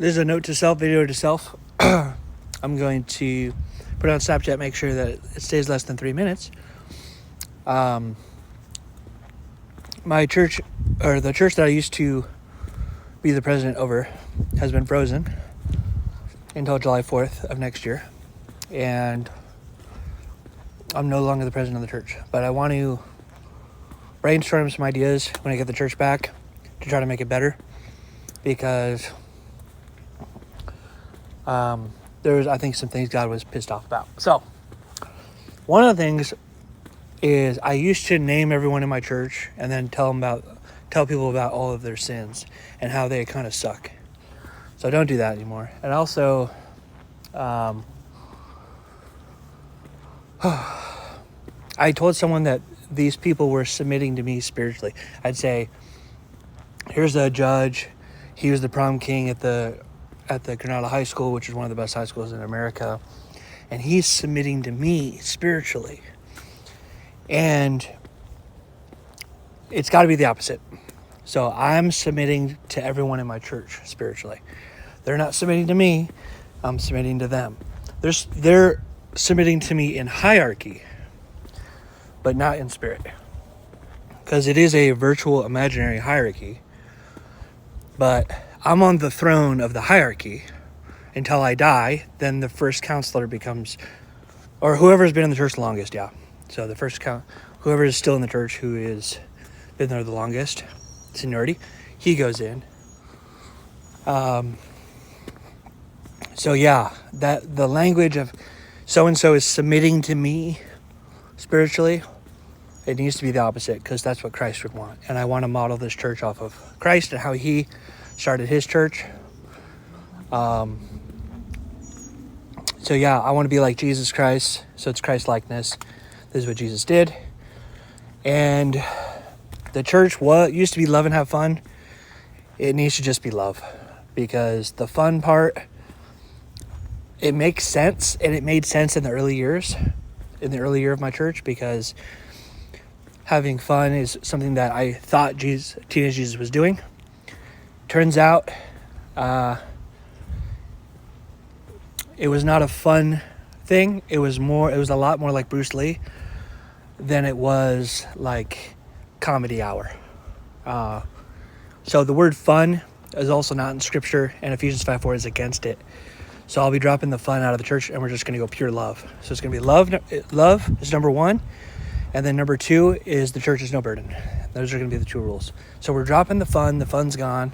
This is a note to self, video to self. I'm going to put it on Snapchat, make sure that it stays less than 3 minutes. My church, or the church that I used to be the president over, has been frozen until July 4th of next year. And I'm no longer the president of the church. But I want to brainstorm some ideas when I get the church back to try to make it better. Because there was, I think, some things God was pissed off about. So, one of the things is I used to name everyone in my church and then tell people about all of their sins and how they kind of suck. So I don't do that anymore. And also, I told someone that these people were submitting to me spiritually. I'd say, here's a judge. He was the prom king at the Granada High School, which is one of the best high schools in America. And he's submitting to me spiritually. And it's got to be the opposite. So I'm submitting to everyone in my church spiritually. They're not submitting to me. I'm submitting to them. They're submitting to me in hierarchy, but not in spirit. Because it is a virtual imaginary hierarchy. But I'm on the throne of the hierarchy until I die. Then the first counselor becomes, or whoever's been in the church the longest, yeah. So the first whoever is still in the church, who is been there the longest, seniority, he goes in. So yeah, that the language of so-and-so is submitting to me spiritually, it needs to be the opposite, because that's what Christ would want. And I want to model this church off of Christ and how he started his church. So yeah, I want to be like Jesus Christ. So it's Christ likeness. This is what Jesus did. And the church, what used to be love and have fun, it needs to just be love. Because the fun part, it makes sense. And it made sense in the early years. In the early year of my church. Because having fun is something that I thought teenage Jesus was doing. Turns out, it was not a fun thing. It was a lot more like Bruce Lee than it was like comedy hour. So the word fun is also not in scripture, and Ephesians 5:4 is against it. So I'll be dropping the fun out of the church, and we're just going to go pure love. So it's going to be love. Love is number one. And then number two is the church is no burden. Those are going to be the two rules. So we're dropping the fun. The fun's gone.